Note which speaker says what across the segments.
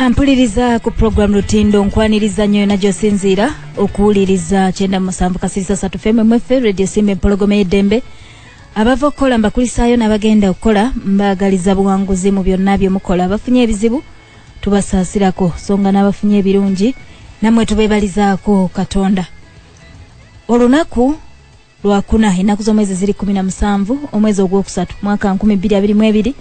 Speaker 1: Ampuliriza ku program Olutindo nkwaniriza nnyo na josinzira okuwuliriza 97.3 FM MFM Radio Simbe Pologome Edembe abava okukola mbakulisaayo n'abagenda okukola mbagaliza buwanguzi mu byonna byomukola abafunye ebizibu tubasaasirako songa n'abafunye ebirungi namwe tubebalizaako Katonda. Olunaku lwakuna ennaku z'omwezi ziri 17 omwezi ogwokusatu mwaka 2022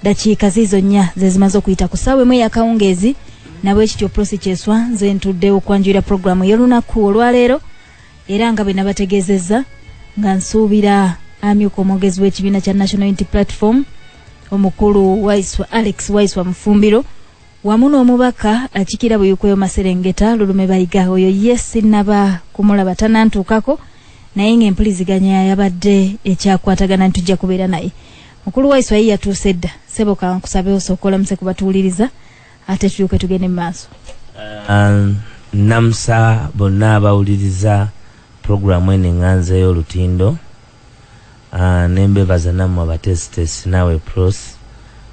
Speaker 1: dakiika zizo nnya zezimaze okuyita ku ssaawa emu ey'akawungeezi nabwe kityo Prosi Kyeswa nze ntudde okwanjulira programu y'olunaku olwaleero era nga bwe nabategeezezza nga nsuubira amyuka omwogezi w'ekibiina kya National Unity Platform omukulu Waiswa Mufumbiro wamu n'omubaka akikira Buyukweyo Maserengeta Lulume Bayiga oyo naba kumulaba tanantuukako naye ng'empuliziganya yabadde ekyakwatagana ntujja kubeera naye. Mukulu Waiswa yatuuse dda seboka nkusabe osokola mse kubatuuliriza ate tulyoke tugende mu maaso.
Speaker 2: Namusa bonna abawuliriza programu eno enganze y'Olutindo nembebaza nammwe abatesitesi naawe Prosi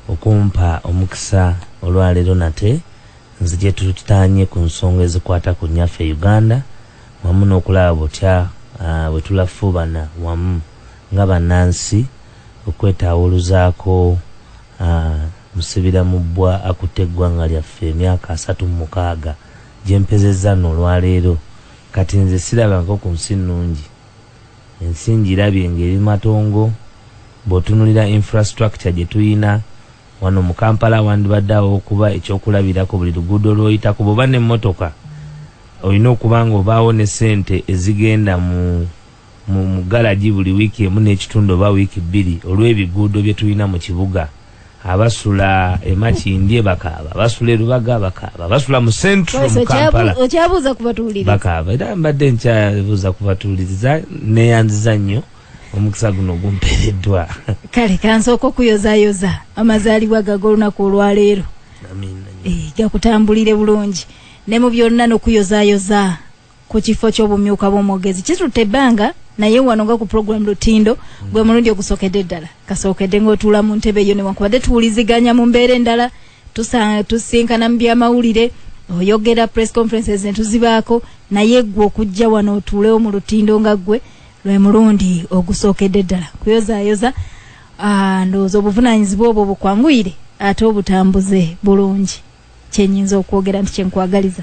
Speaker 2: okumpa omukisa olwaleero nate nze gye tutanye ku nsonga ezikwata ku nnyaffe Uganda wamu n'okulaba butya bwe tulafuubana wamu nga bannansi okwetawuluzaako musibira mu bbwa akutte eggwanga lyaffe emyaka 36 gye mpezezza nno olwaleero kati nze sirabangako ku nsi nnungi ensi ngirabye ng'eri matongo bw'otunulira infrastructure gye tuyina wano mu Kampala wandibaddeawo okuba ekyokulabirako buli luguudo lw'oyitako bw'oba n'emmotoka olina okuba nga obaawo ne ssente ezigenda mu galagi buli wiiki emu n'ekitundu oba wiiki 2 olw'ebiguudo bye tulina mu kibuga. Abasula Makindye bakaaba, abasula e Lubaga bakaaba, abasula mu Central mu Kampala
Speaker 1: okyabuuza kubatuuliriza
Speaker 2: bakaaba. Era mbadde nkyabuuza kubatuuliriza neeyanziza nnyo omukisa guno gumpereddwa.
Speaker 1: Kale kansooka okuyozaayoza amazaalibwa gago olunaku olwaleero gakutambulire bulungi ne mu byonna n'okuyozaayoza ku kifo ky'obumyuka bw'omwogezi kitutte ebbanga naye wano nga ku program Lutindo gwe mulundi ogusookedde ddala kasookedde ng'otuula mu ntebe eyo newankubadde tuwuliziganya mu mbeera endala tusinkana mu byamawulire oyogera press conferences netuzibaako naye gwe okujja wano otuulewo mu Lutindo nga gwe lwe mulundi ogusookedde ddala kuyozaayoza ndowooza obuvunaanyizibwa obwo bukwanguyire ate obutambuze bulungi kyenyinza okwogera nti kyenkwagaliza.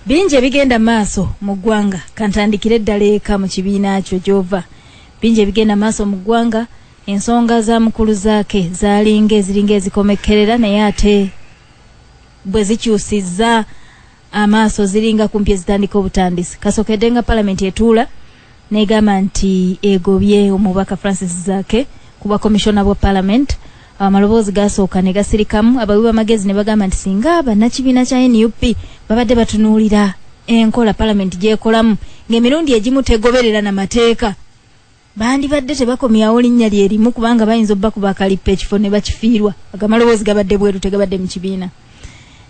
Speaker 1: Bingi ebigenda maaso mu ggwanga kantandikire ddala eka mu kibiina kyo gy'ova. Bingi ebigenda maaso mu ggwanga ensonga za mukulu zaake zalinga ezikomekerera naye ate bwe zikyusizza amaaso ziringa kumpi ezitandika obutandisi. Kasookedde nga palamenti etuula negamba nti egobye omubaka Francis Zaake kuba komishona bwa palamenti. Amaloboozi gasooka ne gasirikamu abawi b'amagezi ne bagamba nti singa bannakibiina kya NUP babadde batunuulira enkola palamenti gy'ekolamu ng'emirundi egimu tegoberera n'amateeka bandibadde tebakomyawo linnya lye limu kubanga bayinza obba kuba akalippe ekifo ne bakifiirwa. Amaloboozi gabadde bweru tegabadde mu kibiina.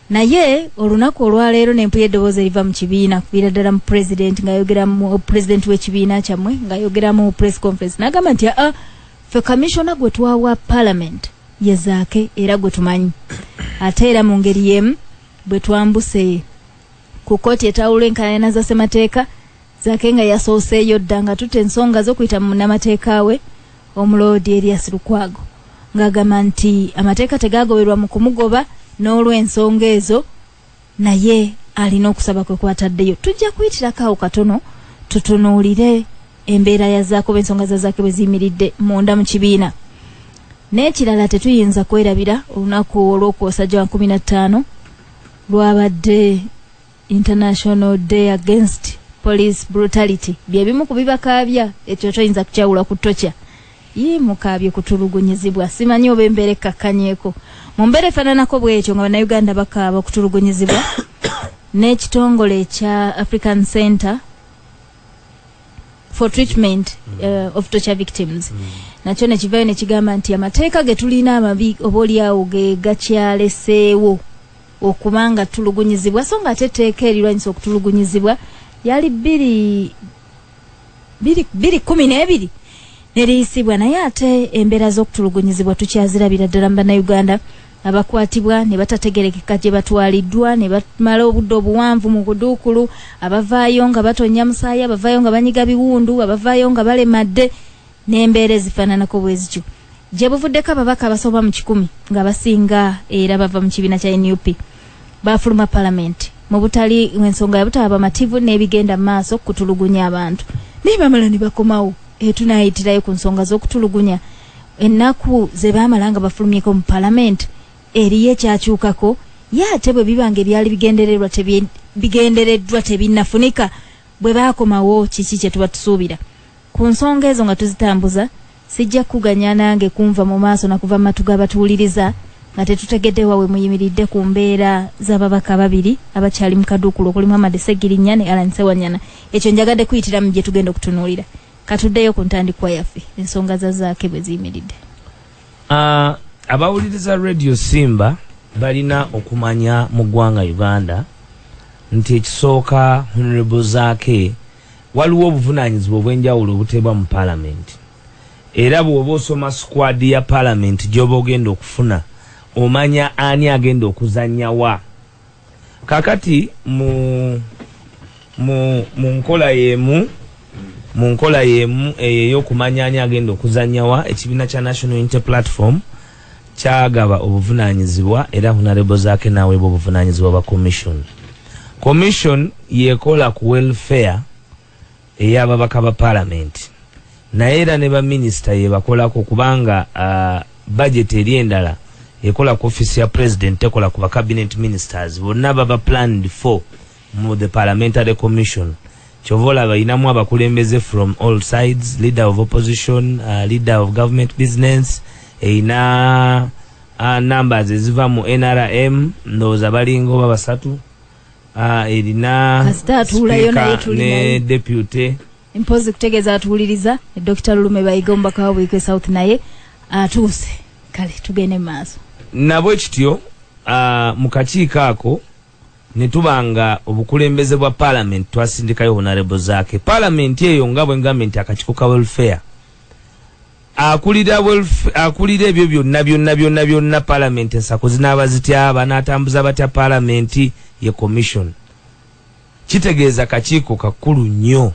Speaker 1: Naye olunaku olwaleero n'empulira eddoboozi eriva mu kibiina kuviira ddala mu pulezidenti ng'ayogera mu pulezidenti w'ekibiina kyammwe ng'ayogera mu press conference n'agamba nti ffe kamishona gwe twawa palamenti ye Zaake era gwe tumanyi ate era mu ngeri yemu bwe twambuse ku kkooti etawulwa enkaayana za ssemateeka Zaake nga yasooseeyo dda nga tutte ensonga z'okuyita mu munnamateeka we omuloodi Erias Lukwago ng'agamba nti amateeka tegaagoberwa mu kumugoba n'olw'ensonga ezo naye alina okusaba kwe kwataddeyo. Tujja kuyitirako awo katono tutunuulire embeera ya Zaake oba ensonga za Zaake bwe ziyimiridde munda mu kibiina. N'ekirala tetuyinza kwerabira olunaku olw'okwosajja wa 15 lwabadde International Day Against Police Brutality. Bye bimu ku bibakaabya ekyo toyinza kukyawula ku ttokya mukaabye kutulugunyizibwa simanyi oba embeera ekkakkanyeeko mu mbeera efaananako bw'ekyo nga bannayuganda bakaaba okutulugunyizibwa n'ekitongole ekya African Center for Treatment of Torture Victims nakyo ne kivaayo ne kigamba nti amateeka ge tulina amabi oba oliawo ge gakyaleseewo okubanga tulugunyizibwa so nga ate etteeka erirwanyisa okutulugunyizibwa yali 2012 neriyisibwa naye ate embeera z'okutulugunyizibwa tukyazirabira ddala mu bannayuganda abakwatibwa ne batategerekeka gye batwaliddwa ne bamala obudde obuwanvu mu kuduukulu, abavaayo nga batonya musaayi, abavaayo nga banyiga biwundu, abavaayo nga balemadde, n'embeera ezifaananako bwe zityo. Gye buvuddeko ababaka abasoba mu 100 nga basinga era bava mu kibiina kya NUP bafuluma palamenti mu butali ensonga ya butaba mativu n'ebigenda maaso kutulugunya abantu. Naye bamala ne bakomawo tunayitirayo ku nsonga z'okutulugunya. Ennaku ze baamala nga bafulumyeko mu palamenti eriyo ekyakyukako, ye ate bwe bibanga ebyali bigendereddwa tebinnafunika, bwe baakomawo kiki kye tuba tusuubira. Ku nsonga ezo nga tuzitambuza, sijja kuganya nange kunva mu maaso na kuva matu g'abatuwuliriza nga tetutegedde wawe muyimiridde ku mbeera z'ababaka babiri abakyali mu kaduukulu okuli Muhammad Segirinya ne Alan Sewanyana. Ekyo njagadde kuyitiramu gye tugenda okutunuulira. Katuddeyo ku ntandikwa yaffe ensonga zazaake bwe ziyimiridde.
Speaker 2: Abawuliriza Radio Simba balina okumanya mu ggwanga Uganda nti ekisooka Honorable Zaake waliwo obuvunaanyizibwa obw'enjawulo obuteebwa mu Parliament. Era bw'oba osoma squad ya Parliament gy'oba ogenda okufuna omanya ani agenda okuzannya wa. Kakati mu nkola y'emu ey'okumanya ani agenda okuzannya wa, ekibiina kya National Unity Platform kyagaba obuvunaanyizibwa era Honorable Zaake n'aweebwa obuvunaanyizibwa bwa commission yekola ku welfare ey'ababaka ba Parliament. Naye era ne baminisita ye bakolako kubanga budget eri endala ekola ku office ya president, ekola ku cabinet ministers, bonna baba planned for mu the parliamentary commission. Chovola bayinamu abakulembeze from all sides, leader of opposition, leader of government business, ina numbers eziva mu NRM ndoza balingo babasatu, erina speaker ne deputy.
Speaker 1: Impozi kutegeza atuuliriza Dr. Lume Bayigomba Kawabwike South naye atuuse kale tugende maaso.
Speaker 2: Nabo ekityo mu kakiiko ako ne tubanga obukulembeze bwa Parliament twasindikayo Honorable Zaake. Parliament eyo nga bwe ngambye akakiiko ka welfare akulira ebyo byonna Parliament ensako zinaaba zitya, banaatambuza batya Parliament ye commission. Kitegeeza kakiiko kakulu nnyo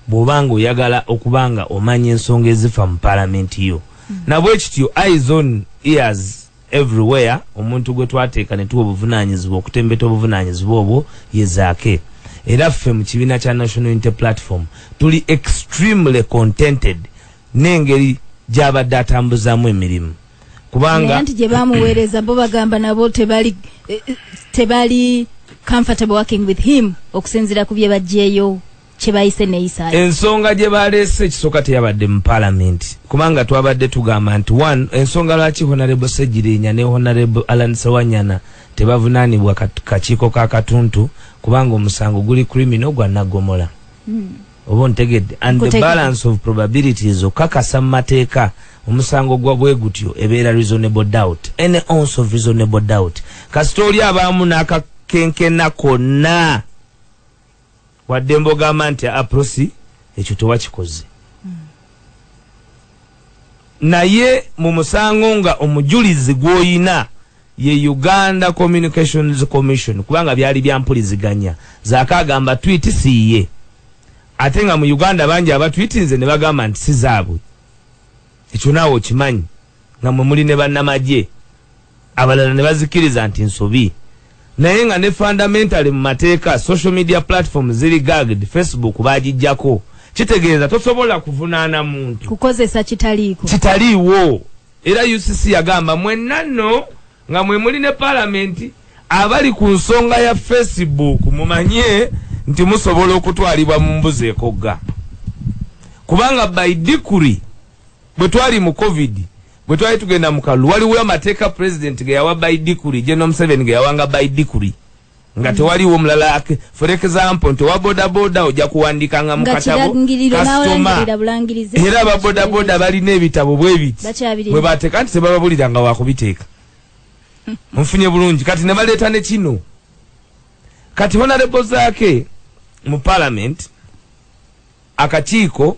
Speaker 2: bw'obanga oyagala okubanga omanya ensonga ezifa mu Parliament yo. Nabwe ekityo eyes on ears everywhere, omuntu gwe twateeka ne tuwa obuvunaanyizibwa okutembeta obuvunaanyizibwa obwo ye Zaake. Era ffe mu kibiina kya National Unity Platform tuli extremely contented n'engeri gy'abadde atambuzaamu emirimu. Kubanga
Speaker 1: nti gye baamuweereza bo bagamba nabo tebali comfortable working with him okusinziira ku bye baggyeyo kyebayise neeyisaayo.
Speaker 2: Ensonga gye baleese ekisooka teyabadde mu Parliament kubanga twabadde tugamba nti ensonga lwaki Honorable Segirinya ne Honorable Alan Sewanyana tebavunaanibwa kakiiko ka Katuntu kubanga omusango guli criminal gwa Nagomola. Oba ntegedde and the balance of probabilities okakasa mu mateeka omusango gwa bwe gutyo ebeera reasonable doubt, any ounce of reasonable doubt. Kasita oli abaamu n'akakenkena konna wadde mbogamba nti aprosi ekyo tewakikoze. Naye mu musango nga omujulizi gw'oyina ye Uganda Communications Commission kubanga byali byampuliziganya. Zaake agamba tweet siye, ate nga mu Uganda bangi abatwitinze ne bagamba nti si zaabwe. Ekyo naawe okimanyi nga mwe muli ne bannamagye abalala ne bazikiriza nti nsobi. Naye nga ne fundamentally mu mateeka social media platforms ziri gagged, Facebook bagijjako. Kitegeeza tosobola kuvunaana muntu
Speaker 1: kukozesa
Speaker 2: kitaliiwo. Era UCC yagamba mwenna nno nga mwe muli ne Parliament abali ku nsonga ya Facebook mumanye nti musobola okutwalibwa mu mbuzi ekogga. Kubanga by decree bwe twali mu COVID, bwe twali tugenda mu kalulu, waliwo amateeka president ge yawa by decree, General Museveni ge yawanga by decree nga tewaliwo mulala. For example nti wa boda ojja kuwandikanga mu katabo customer, era ba boda balina ebitabo bwe biti bwe bateeka nti tebababuliranga wakubiteeka. Munfunye bulungi. Kati ne baleeta ne kino. Kati Honorable Zaake mu Parliament akakiiko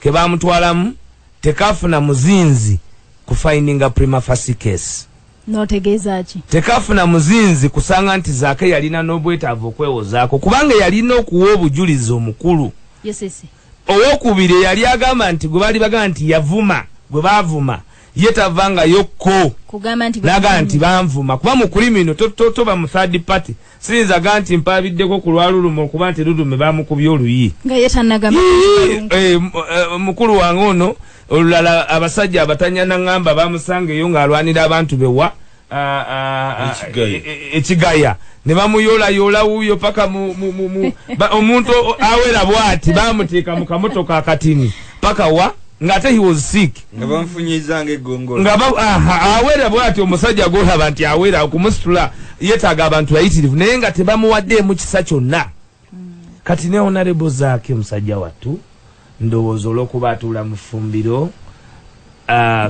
Speaker 2: ke bamutwalamu tekafuna muzinzi kufindinga prima facie case.
Speaker 1: notegezaaki
Speaker 2: tekafuna muzinzi kusanga nti zaake yalina n'obwetaavu okwewozaako kubanga yalina okuwa obujulizi omukulu.
Speaker 1: yesisi
Speaker 2: owokubiri yali agamba nti gwe baali bagamba nti yavuma gwe baavuma ye tavangayokko naga nti banvuma kuba mu kulimino toba mu third party siyinza ga nti mpabiddeko ku lwalulume okuba nti lulume bamukubye oluyi mukulu wange ono olulala abasajja abatanyana ngamba bamusanga eyo ng'alwanira abantu bewa ekigaya ne bamuyoolayoola wuuyo paka omuntu awera bwati bamuteeka mu kamotoka akatini paka wa ngate he was sick
Speaker 3: nga bamfunyizanga eggongolo
Speaker 2: awera bwati omusajja golaba nti awera okumusitula yeetaaga abantu bayitirivu naye nga tebamuwaddeemu kisa kyonna. Kati ne honorable zaake musajja wattu ndowooza olw'okuba atuula mu Mufumbiro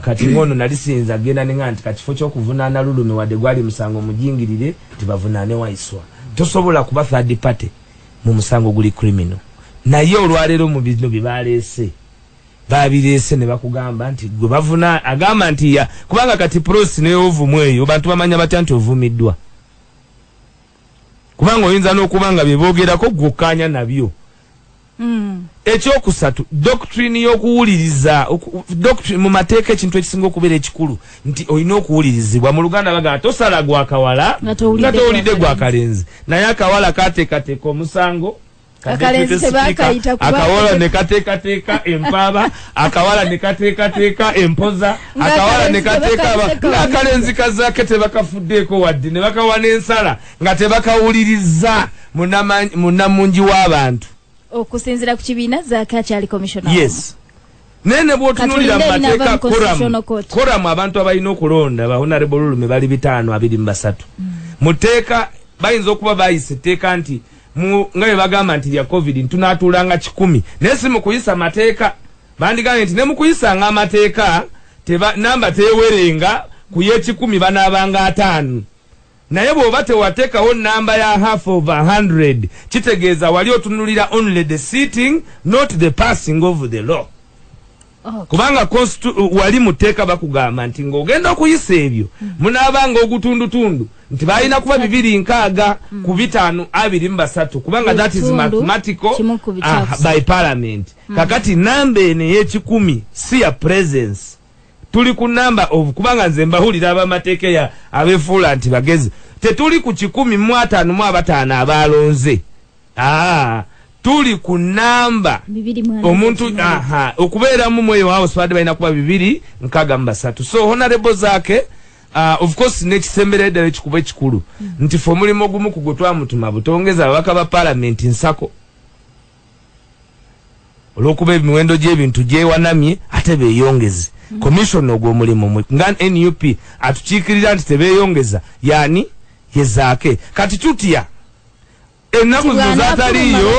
Speaker 2: kati ngono nalisinza genda ninga nti kakifo ky'okuvunaana lulume wadde gwali musango mujingirire tibavunaane Waiswa tosobola kuba third party mu musango guli criminal. Naye olwaleero mu bino bibaleese babireese ne bakugamba nti gwe bavuna agamba nti kubanga kati prosi neyovumu eyo bantu bamanya batya nti ovumiddwa kubanga oyinza n'okubanga byeboogerako gwokkaanya nabyo. Ekyokusatu doctrine y'okuwuliriza mu mateeka ekintu ekisinga okubeera ekikulu nti olina okuwulirizibwa. Mu Luganda bagamba tosala gwa kawala nga towulidde gwa kalenzi naye akawala kateekateeka omusango akawala ne kateekateeka empaaba akawala ne kateekateeka empoza akawala ne kateeka akalenzi kazaake tebakafuddeeko wadde ne bakawa n'ensala nga tebakawuliriza munnamungi w'abantu
Speaker 1: okusinzira ku kibiina zaake akyali commissioner.
Speaker 2: Yes nene bw'otunulira mu mateeka koramu abantu abalina okulonda ba honorable lulume bali 523 mu tteeka bayinza okuba bayise etteeka nti nga bwe bagamba nti lya covid tunatuulanga 100 naye si mu kuyisa mateeka bandigambye nti ne mu kuyisanga amateeka namba teewerenga ku y'ekikumi banaabanga 5 naye bw'oba tewateekawo namba ya half of 100 kitegeeza wali otunulira only the sitting not the passing of the law. Kubanga wali muteeka bakugamba nti ng'ogenda okuyisa ebyo munaabanga ogutundutundu nti balina kuba 260 ku 523 kubanga that is mathematical by parliament. Kakati namba eno ey'ekikumi si ya presence tuli ku number of kubanga nze mbahulira abamateeka ya abefuula nti bagezi tetuli ku 155 abalonze tuli ku namba omuntu okubeera mu mweyo house bade balina kuba 263. So honorable zaake of course n'ekisembera eddala ekikuba ekikulu nti fe omulimu ogumu kugutwa mutuma butongeza ababaka ba parliament nsako olw'okuba emiwendo gy'ebintu gyewanamye ate beeyongeze. Commission ogw'omulimu nga NUP atukiikirira nti tebeeyongeza yani ye zaake kati tutya ennaku zino zataliyo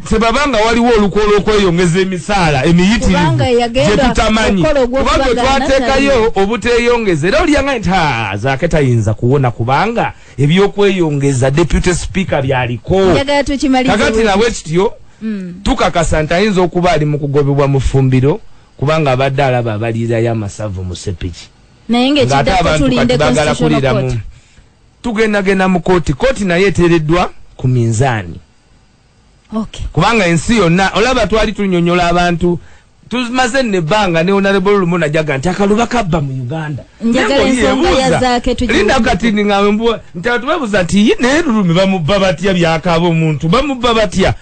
Speaker 2: tebabanga waliwo olukoola okweyongeza emisaala emiyitirivu gye tutamanyi kuba gwe twateekayo obuteeyongeza era olyanga nti zaake tayinza kuwona kubanga ebyokweyongeza deputy speaker byaliko kakati nabwe kityo tukakasa nti ayinza okuba ali mu kugobebwa mu Mufumbiro kubanga abadde alaba abalirayo amasavu mu sepiki
Speaker 1: naye ng'ekiddako tulinde constitutional court
Speaker 2: tugendagenda mu kooti naye eteereddwa ku minzaani. Kubanga ensi yonna olaba twali tunyonyola abantu tumaze nebbanga ne honorable Lumu najaga nti akaluba kabba mu Uganda
Speaker 1: njagala ensonga ya zaake
Speaker 2: linda kati ningambo nti atubebuza nti ne Lulume bamubba batya byakaba omuntu bamubba batya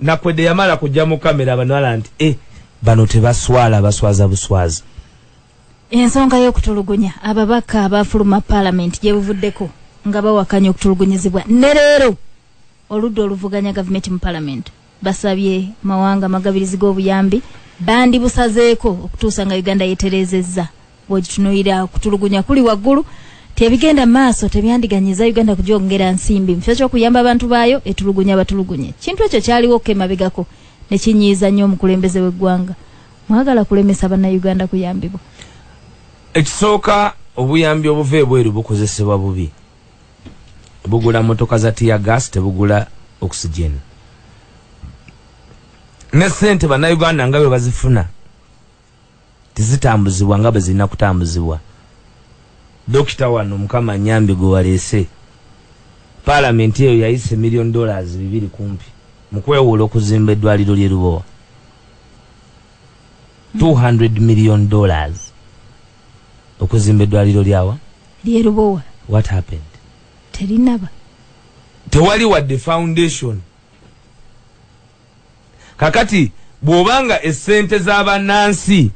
Speaker 2: nakwede yamala kujja mu kamera banala nti bano tebaswala baswaza buswaza.
Speaker 1: Ensonga y'okutulugunya ababaka abafuluma parliament gye buvuddeko nga bawakanya okutulugunyizibwa ne leero oludda oluvuganya gavumenti mu parliament basabye mawanga magabirizi g'obuyambi bandi busazeeko okutuusa nga Uganda yeeterezezza bw'egitunuulira okutulugunya kuli waggulu tebigenda maaso tebyandiganyiza Uganda kujongera nsimbi mu kifo ky'okuyamba abantu baayo etulugunya batulugunye. Kintu ekyo kyaliwo okemabegako ne kinyiiza nnyo omukulembeze w'eggwanga. Mwagala kulemesa bannayuganda kuyambibwa.
Speaker 2: Ekisooka obuyambi obuva ebweru bukozesebwa bubi. Bugula motoka za tear gas tebugula oxygen. Ne ssente bannayuganda nga bwe bazifuna tizitambuzibwa nga bwe zirina kutambuzibwa. dokita wano mukama nyambi gwe walese parliament eyo yayise $1 million 2 kumpi mukwewola okuzimba eddwaliro lye Lubowa $200 million okuzimba eddwaliro lyawa
Speaker 1: lye Lubowa.
Speaker 2: What happened?
Speaker 1: Terinaba.
Speaker 2: Tewali wadde foundation. Kakati bwobanga essente z'abannansi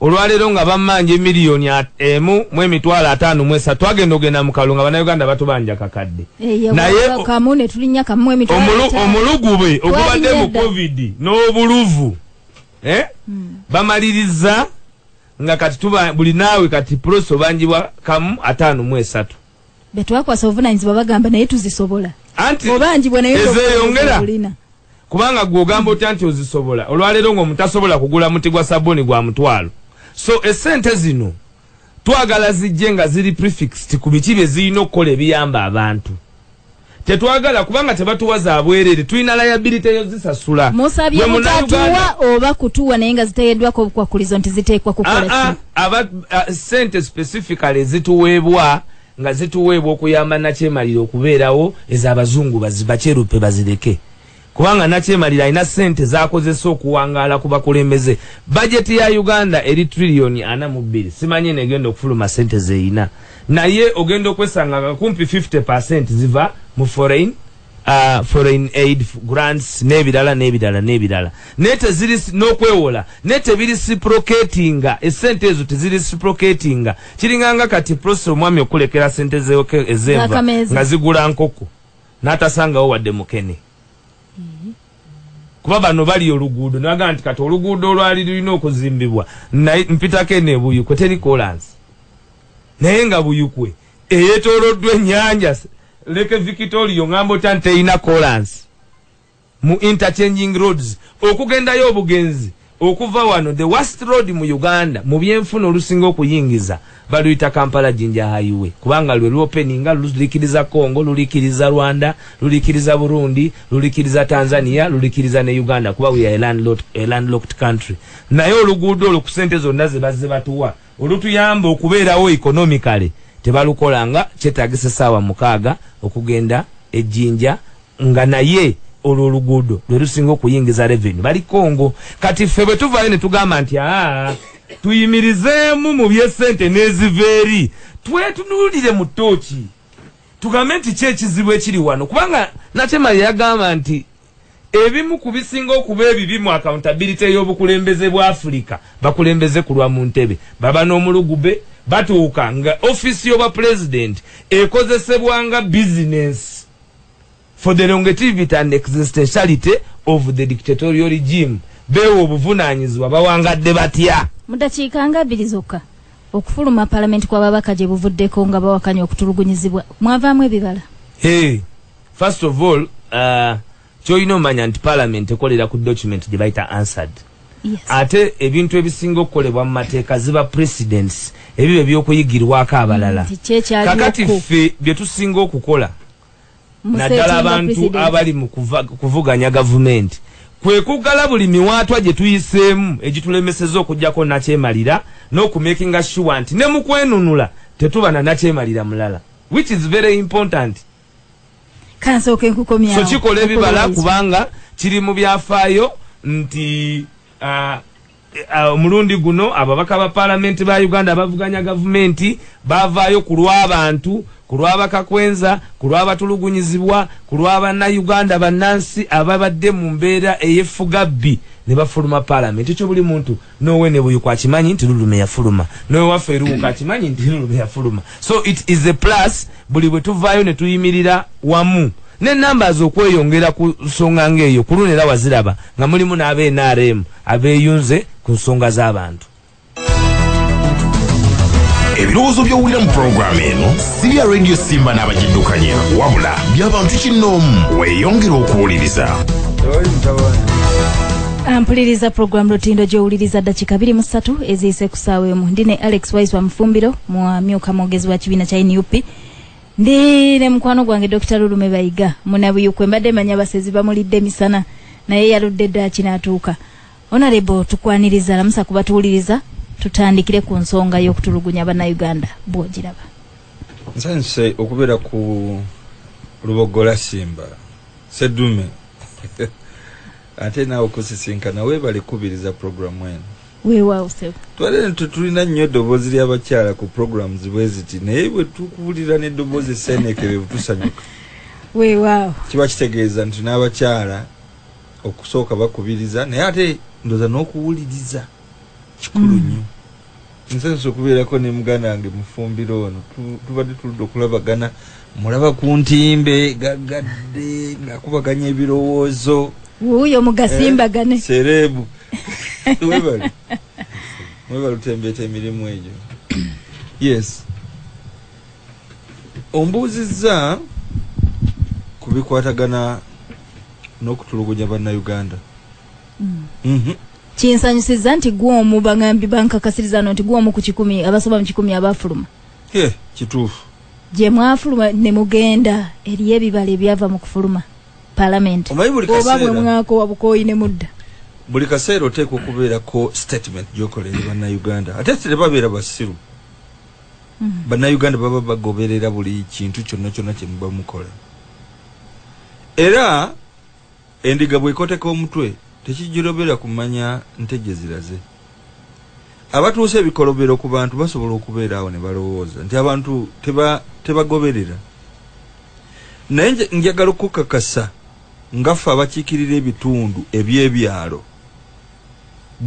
Speaker 2: olwaleero nga bammanja $1,000,000 twagenda ogenda mu kalunga bannayuganda batubanja kakadde.
Speaker 1: Naye kamune tulinya kamwe
Speaker 2: omulugube ogubadde mu covid n'obuluvu bamaliriza nga kati tuba buli naawe kati proso banjibwa kamu 53
Speaker 1: betwakwasa obuvunanyizibwa bagamba naye tuzisobola
Speaker 2: anti
Speaker 1: obanjibwa naye
Speaker 2: ezeyongera kubanga gwogamba otya nti ozisobola olwaleero ng'omutasobola kugula muti gwa sabuni gwa mutwalo. So essente zino twagala zijje nga ziri prefixed ku biki bye zirina okukola ebiyamba abantu. Tetwagala kubanga tebatuwaza abwerere tulina liability yo zisasula.
Speaker 1: Musabye mutatuwa oba kutuwa naye nga ziteeddwako obukwakulizo nti ziteekwa kukola
Speaker 2: sente specifically zituweebwa nga zituweebwa okuyamba nakyemalira okubeerawo ez'abazungu bacherupe bazireke. Kubanga nakyemalira alina sente zakozesa okuwangaala ku bakulembeze. Budget ya Uganda eri $442. Simanyi negenda okufuluma sente zeeyina. Naye ogenda okwesanga kumpi 50% ziva mu foreign aid grants n'ebirala nete ziri n'okwewola nete biri reciprocatinga essente ezo teziri reciprocatinga kiringanga kati proso omwami okulekera sente ezeva nga zigula nkoko n'atasangawo wadde mukene kuba bano bali oluguudo naga nti kati oluguudo olwali lulina okuzimbibwa mpitako ene buyukwe teri kolansi naye nga buyukwe eyetooloddwa ennyanja leke Victoria ngambo tante ina kolansi mu interchanging roads okugendayo obugenzi okuva wano the worst road mu Uganda mu byenfuna olusinga okuyingiza baluyita Kampala Jinja Highway kubanga lwe openinga lulikiriza Congo lulikiriza Rwanda lulikiriza Burundi lulikiriza Tanzania lulikiriza ne Uganda kuba we are a landlocked country naye oluguudo olukusente zonna ze bazze batuwa olutuyamba okubeerawo economically tebalukolanga kyetagisa saawa 6 okugenda ejjinja nga naye oluguudo lwe lusinga okuyingiza revenue bali Congo kati ffe bwe tuvayo ne tugamba nti tuyimirizeemu mu byesente n'eziveeri twetunuulire mu ttooki tugambe nti kyekizibu ekiri wano kubanga Nakyemali yagamba nti ebimu ku bisinga okuba ebibi mu accountability y'obukulembeze bwa Africa bakulembeze kulwa mu ntebe baba n'omulugube batuuka nga office y'oba president ekozesebwanga business for the longevity and existentiality of the dictatorial regime beewo obuvunanyizibwa bawangadde batya
Speaker 1: mudakiika nga 2 zokka okufuluma parliament kwa babaka gye buvuddeko nga bawakanya okutulugunyizibwa mwavaamu ebibala
Speaker 2: first of all kyoyina omanya nti parliament ekolera ku document gye bayita answered.
Speaker 1: Yes.
Speaker 2: Ate ebintu ebisinga okukolebwa mu mateeka ziba precedents ebyo ebyokuyigirwako abalala kakati ffe bye tusinga okukola naddala abantu abali mu kuvuganya gavumenti kwe kugala buli miwaatwa gye tuyiseemu egitulemeseza okugjako Nakyemalira n'okumakinga sure nti ne mu kwenunula tetuba na Nakyemalira mulala which is very important. So kikola ebibala kubanga kiri mu byafaayo nti omulundi guno ababaka ba parliament ba Uganda bavuganya gavumenti bavaayo ku lw'abantu ku lw'abakakwenza ku lw'abatulugunyizibwa ku lw'Abannayuganda bannansi ababadde mu mbeera ey'effugabbi ne bafuluma parliament ekyo buli muntu nowe ne buyuko akimanyi nti Lulume yafuluma nowe waffe Eruuka akimanyi nti Lulume yafuluma. So it is a plus buli bwe tuvaayo ne tuyimirira wamu ne numbers okweyongera ku nsonga ng'eyo kulunera waziraba nga mulimu n'abe-NRM abeeyunze ku nsonga z'abantu.
Speaker 4: Ebirowoozo by'owulira mu programu eno si bya Radio Simba n'abagiddukanya wabula by'abantu kinnoomu weeyongera okuwuliriza.
Speaker 1: Ampuliriza program Olutindo gy'owuliriza dakiika 23 eziyise ku ssaawa emu. Ndine Alex Waiswa Mufumbiro mwamyuka mwogezi wa kibiina kya NUP. Ndine mukwano gwange Dr. Lulume Bayiga munabuyukwe mbadde manya basezi bamulidde misana naye yaludde dda kinaatuuka. Honorable tukwaniriza lamusa kubatuwuliriza tutandikire ku nsonga y'okutulugunya Bannayuganda bw'ogiraba.
Speaker 3: nsanse okubeera ku lubogola simba sedume ate naawe okusisinkana weebale kubiriza programu eno
Speaker 1: weewaawo sebo
Speaker 3: twalire tulina nnyo eddoboozi ly'abakyala ku programs bwe ziti naye bwe tukuwulira n'eddoboozi esseeneekerevu tusanyuka
Speaker 1: weewaawo
Speaker 3: kiba kitegeeza nti n'abakyala okusooka bakubiriza naye ate ndoza n'okuwuliriza kikulu nnyo nsanse okubeerako ne muganda wange Mufumbiro ono tubadde tuludde okulabagana mulaba ku ntimbe gaggadde ng'akubaganya ebirowoozo
Speaker 1: wuuyo mugasimbagane
Speaker 3: serebu webale utembeeta emirimu egyo yes ombuuzizza ku bikwatagana n'okutulugunya bannayuganda
Speaker 1: kinsanyusiza nti gwomu baŋambi bankakasiriza nti gwomu ku 10 abasoba mu 10 abafuluma
Speaker 3: kituufu
Speaker 1: gye mwafuluma ne mugenda eriyo ebibala ebyava mu kufuluma palamenti oba bwe mwako wabukoyi ne mudda
Speaker 3: buli kaseera oteekwa okubeerako statement gy'okolera bannayuganda ate tebabeera basiru bannayuganda baba bagoberera buli kintu kyonna kyonna kye muba mukola era endiga bw'ekoteka omutwe tekigirobera kumanya ntejje ziraze abatuuse ebikolobero ku bantu basobola okubeera awo ne balowooza nti abantu tebagoberera naye njagala okukakasa ngaffe abakiikirira ebitundu eby'ebyalo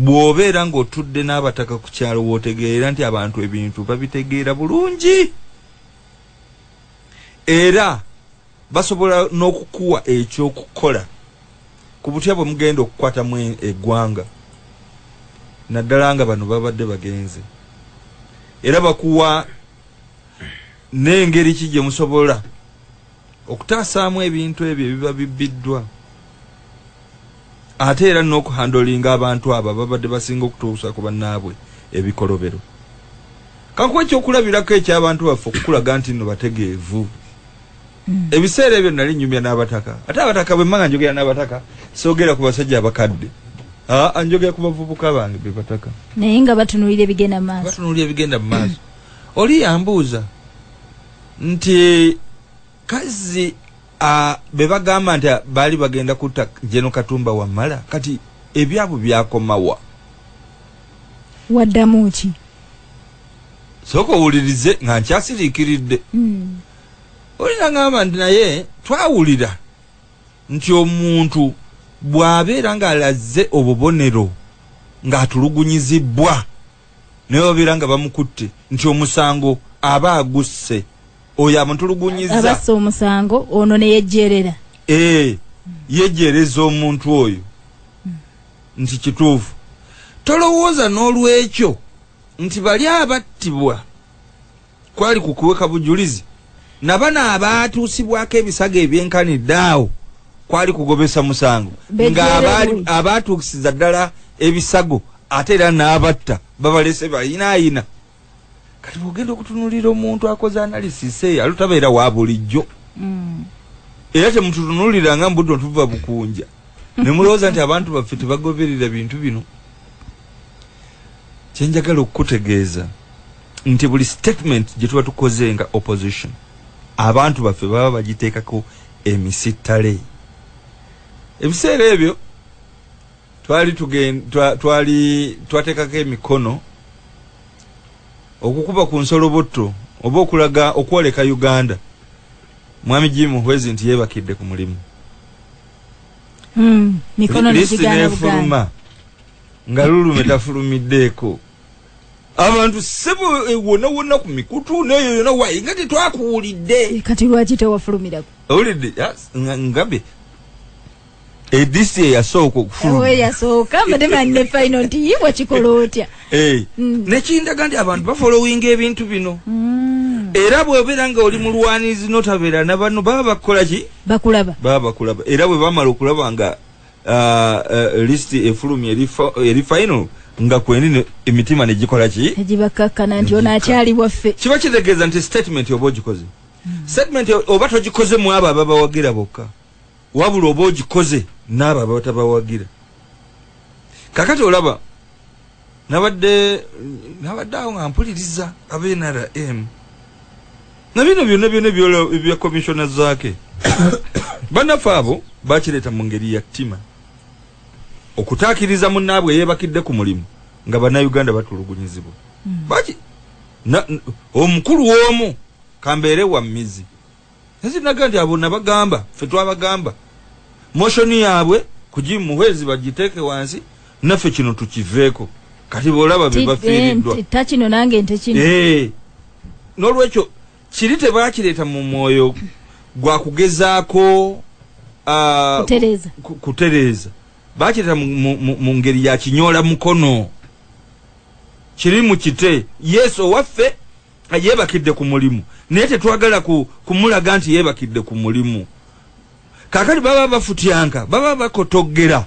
Speaker 3: bw'obeera ng'otudde n'abataka ku kyalo wootegeera nti abantu ebintu babitegeera bulungi era basobola n'okukuwa ekyokukola ku butya bwe mugenda okukwatamu eggwanga naddala nga bano babadde bagenze era bakuwa n'engeri ki gye musobola okutaasaamu ebintu ebyo ebiba bibbiddwa ate era n'okuhandolinga abantu abo babadde basinga okutuusa ku bannaabwe ebikolobero kankuwa ekyokulabirako eky'abantu baffe okukulaga nti nno bategeevu ebiseera ebyo nali nyumya n'abataka ate abataka bwe mmanga njogera n'abataka soogera ku basajja abakadde njogera ku bavubuka bange be bataka
Speaker 1: naye nga batunuulira ebigenda
Speaker 3: mu maaso oli yambuuza nti kazi be bagamba nti baali bagenda kutta Jeno Katumba Wamala kati ebyabo byakomawa
Speaker 1: waddamu ki
Speaker 3: sooka owulirize nga nkyasiriikiridde oli nagamba nti naye twawulira nti omuntu bw'abeera ng'alaze obubonero ng'atulugunyizibwa naye babeera nga bamukutte nti omusango aba agusse oyo amutulugunyiza
Speaker 1: abassa omusango ono ne yejjerera
Speaker 3: yejjereza omuntu oyo nti kituufu tolowooza n'olwekyo nti bali abattibwa kwali ku kuweka bujulizi nabano abaatuusibwako ebisago ebyenkanidde awo kwali kugobesa musango ng'abaatuukisiza ddala ebisago ate era n'abatta babalese bayinaayina kati bwogenda okutunulira omuntu akoze analysis alutabeera wa bulijjo era temututunulira nga mbudde tuva bukunja ne mulowooza nti abantu baffe tebagoberera bintu bino kyenjagala okukutegeeza nti buli statement gye tuba tukoze nga opposition abantu baffe baba bagiteekako emisittale ebiseera ebyo twateekako emikono okukuba ku nsolobotto oba okulaga okwoleka Uganda mwami Jim Hwezi nti yeebakidde ku mulimu
Speaker 1: mikono
Speaker 3: nefuluma nga lulume tafulumiddeeko abantu sebo wonna ku mikutu neyo yona wayi nga tetwakuwulidde
Speaker 1: kati lwaki tewafulumirako
Speaker 3: owulidde ngabe edisi yasooka okufuluma
Speaker 1: yasooka mbadde manyi final nti yibwa kikola otya
Speaker 3: nekindaga nti abantu bafolowinga ebintu bino era bw'obeera nga oli mulwanizi notabeera na bano baba bakola ki
Speaker 1: baba
Speaker 3: bakulaba era bwe bamala okulaba nga listi efulumye eri final nga kwenine emitima negikola ki
Speaker 1: egibakakkana nti ono akyali bwaffe
Speaker 3: kiba kitegeeza nti statement oba ogikoze statement oba togikoze mu abo ababawagira bokka wabula oba ogikoze n'abo abatabawagira kakati olaba nabadde awo nga mpuliriza ab'NRM na bino byonna bya commissioner zake bannaffe abo bakireta mu ngeri ya ttima okutaakiriza munnaabwe yeebakidde ku mulimu nga bannayuganda batulugunyizibwa omukulu w'omu kambeere wa mmizi ezinaga nti abo nabagamba ffe twabagamba moshoni yaabwe kugimuhwezi bagiteeke wansi naffe kino tukiveeko kati boolaba be bafiiriddwa
Speaker 1: takino nange nte kino
Speaker 3: n'olwekyo kiri tebakireeta mu mwoyo gwa kugezaako kutereeza bakireeta mu ngeri ya kinyoola mukono kiri mu kite yesu owaffe yeebakidde ku mulimu naye tetwagala kumulaga nti yeebakidde ku mulimu kaakati baba bafutyanka baba bakotoggera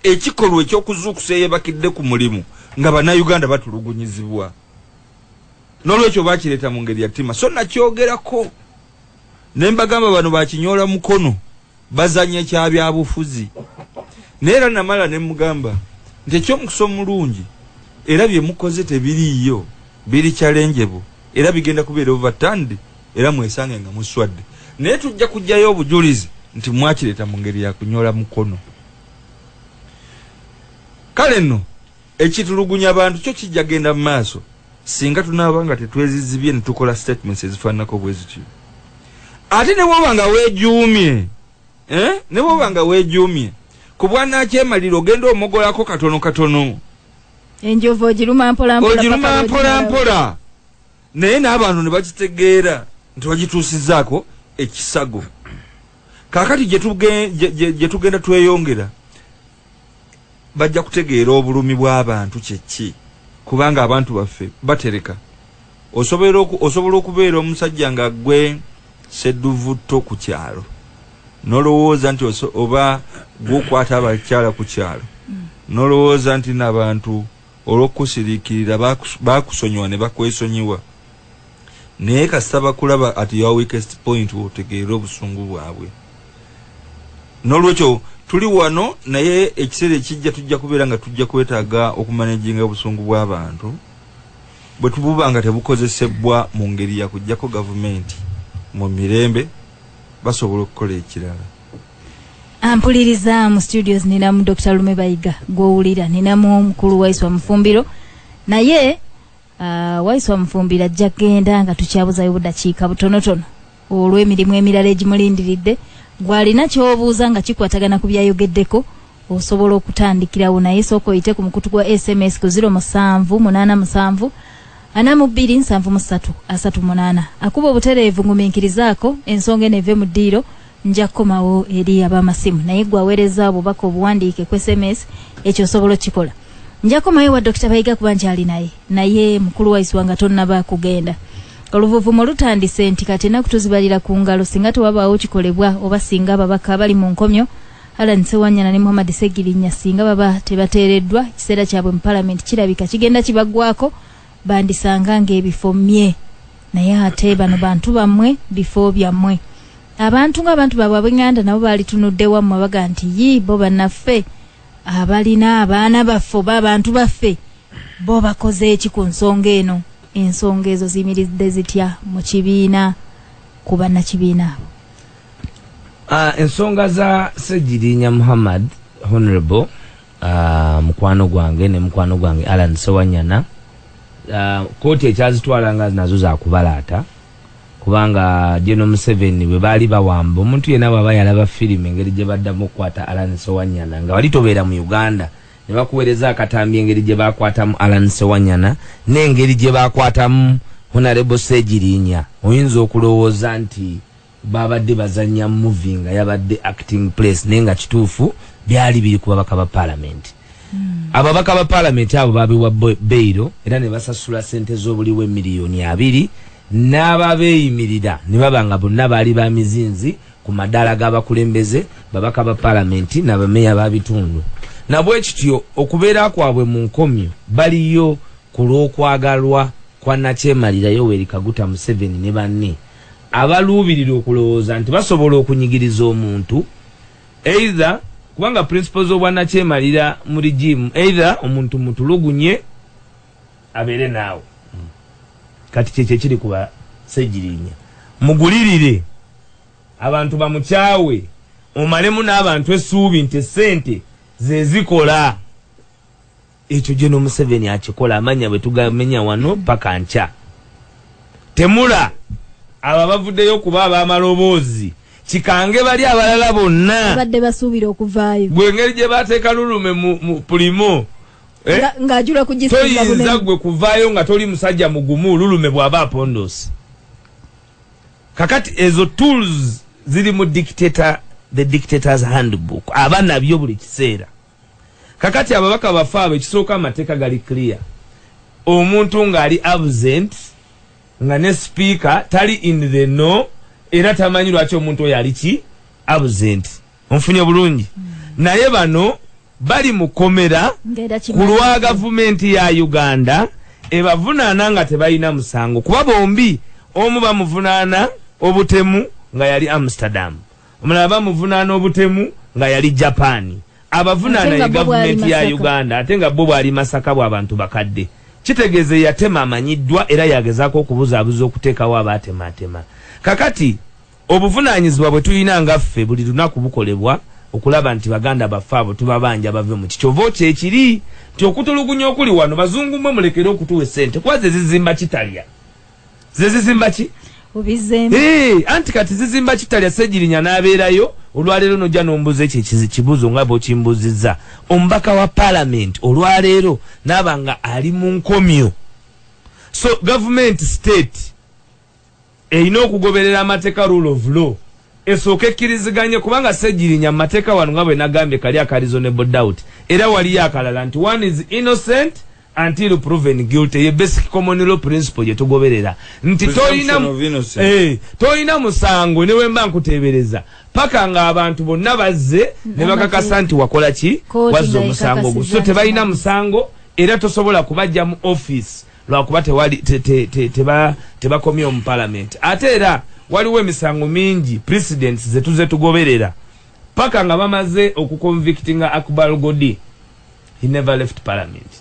Speaker 3: ekikolwa ekyokuzuukusa yeebakidde ku mulimu nga bannayuganda batulugunyizibwa n'olwekyo bakireeta mu ngeri ya ttima so nakyogerako ne mbagamba bano bakinyoola mukono bazanya ekyabyabufuzi naye era namala ne mugamba nti ekyomukisa omulungi era bye mukoze tebiriiyo biri challengeable era bigenda kubeera overturned era mwesange nga muswadde naye tujja kujjayo obujulizi nti mwakireeta mu ngeri ya kunyoola mukono kale nno ekitulugunya abantu kyo kijja genda mu maaso singa tunaaba nga tetwezizibye ne tukola statements ezifaananako bwe zityo ate ne bwoba nga weejuumye ne bwoba nga weejuumye ku bwanakyemalira ogenda omogolako katono
Speaker 1: enjovu ogiruma
Speaker 3: mpola naye n'abantu ne bakitegeera nti bagituusizaako ekisago kaakati gye tugenda tweyongera bajja kutegeera obulumi bw'abantu kyeki kubanga abantu baffe batereka osobola okubeera omusajja nga gwe sedduvutto ku kyalo nolowooza nti oba gwokwata abakyala ku kyalo nolowooza nti n'abantu olw'okusiriikirira bakusonyiwa ne bakwesonyiwa naye kasita bakulaba at your weakest point wotegeera obusungu bwabwe n'olwekyo tuli wano naye ekiseera ekijja tujja kubeera nga tujja kwetaaga okumanaginga obusungu bw'abantu bwe tububa nga tebukozesebwa mu ngeri ya kujjako gavumenti mu mirembe basobola okukola ekirala.
Speaker 1: Ampuliriza mu studios ninamu Dr. Lume Bayiga gwowulira ninamu omukulu Waiswa Mufumbiro naye Waiswa Mufumbiro ajja genda nga tukyabuzayo budakiika butonotono olw'emirimu emirala egimulindiridde gwalina kyobuuza nga kikwatagana ku byayogeddeko osobola okutandikirawo naye sooka oyite ku mukutu gwa SMS ku 0787 427338 akuba obutereevu ngumiikirizaako ensonga eneve mu ddiiro nja kukomawo eri ab'amasimu naye gwaweereza obubaka obuwandiike ku SMS ekyo osobola okikola nja kukomayo wa Dr. Bayiga kuba nkyali naye mukulu Waiswa nga tonnaba kugenda oluvuvumo lutandise nti kati ennaku tuzibalira ku ngalo singa tewabaawo kikolebwa oba singa ababaka bali mu nkomyo Alan Sewanyana ne Muhammad Segirinya singa baba tebateereddwa ekiseera kyabwe mu palamenti kirabika kigenda kibaggwako bandisanga ng'ebifo mmye naye ate bano bantu bammwe bifo byammwe abantu ng'abantu baabwe ab'Enganda nabo baali tunudde wammwe baga nti bo bannaffe abalina abaana baffe oba abantu baffe bo bakoze eki ku nsonga eno ensonga ezo ziyimiridde zitya mu kibiina ku bannakibiina abo
Speaker 2: ensonga za Segirinya Muhammad Honorable mukwano gwange ne mukwano gwange Alan Sewanyana kooti ekyazitwalanga nazo zakubalaata kubanga General Museveni bwe baali bawamba omuntu yenna bw'aba yalaba firimu engeri gye baddamu okukwata Alan Sewanyana nga wali tobeera mu Uganda ne bakuweereza akatambi engeri gye baakwatamu Alan Sewanyana n'engeri gye baakwatamu Honorable Segirinya oyinza okulowooza nti babadde bazanya movie nga yabadde acting place naye nga kituufu byali biri ku babaka ba parliament ababaka ba parliament abo babiwa beiro era ne basasula sente z'obuliwo miliyoni 2 n'ababeeyimirira ne babanga bonna baali ba mizinzi ku maddaala g'abakulembeze babaka ba parliament n'abameeya ba bitundu nabwe kityo okubeera kwabwe mu nkomyo baliyo ku lw'okwagalwa kwa Nakyemalira Yoweri Kaguta Museveni ne banne abaluubirira okulowooza nti basobola okunyigiriza omuntu either kubanga principles obwa Nakyemalira mu regime either omuntu mutulugunye abeere naawe kati kyekyo kiri kuba Segirinya mugulirire abantu bamukyawe omalemu n'abantu essuubi nti sente zezikola ekyo gye Museveni akikola amanya bwe tugamenya wano paka nca temula aba bavuddeyo kuba abamaloboozi kikange bali abalala bonna
Speaker 1: badde basuubira okuvaayo
Speaker 2: bwengeri gye bateeka Lulume mu pulimo
Speaker 1: ng'ajula kugisinga
Speaker 2: toyinza gwe kuvaayo nga toli musajja mugumu Lulume bw'aba apondosi kakati ezo tools ziri mu the dictator's handbook aba nabyo buli kiseera kakati ababaka bafaabo ekisooka amateeka gali clear omuntu ng'ali absent nga ne speaker tali in the know era tamanyi lwaki omuntu oyo ali ki absent onfunye bulungi naye bano bali mu komera ku lwa gavumenti ya Uganda ebavunaana nga tebalina musango kuba bombi omu bamuvunaana obutemu nga yali Amsterdam omulala bamuvunaana obutemu nga yali Japan abavunaana ye gavumenti ya Uganda ate nga bo bwali Masaka bw'abantu bakadde kitegeeze yatema amanyiddwa era yagezaako okubuzaabuza okuteekawo abaatematema kakati obuvunaanyizibwa bwe tulina nga ffe buli lunaku bukolebwa okulaba nti baganda baffe abo tubabanja bave mu kikyovo kyekiri nti okutulugunya okuli wano bazungu mwe mulekere okutuwa essente kuba ze zizimba kitalya ze zizimba ki anti kati zizimba kitalya Ssegirinya n'abeerayo olwaleero nojja n'ombuza ekyo kibuzo nga bw'okimbuzizza omubaka wa parliament olwaleero n'aba nga ali mu nkomyo so government state erina okugoberera amateeka rule of law esooka ekkiriziganye kubanga Ssegirinya mu mateeka wano nga bwe nagambye kali aka reasonable doubt era waliyo akalala nti one is innocent until proven guilty ye basic common law principle je tugoberera nti toyina musango ne wemba nkutebereza paka nga abantu bonna bazze ne bakakasa nti wakola ki wazza omusango gwo so tebalina musango era tosobola kubajja mu office lwakuba tebakomye mu parliament ate era waliwo emisango mingi presidents zetuze tugoberera paka nga bamaze okuconvictinga Akbar Godi he never left parliament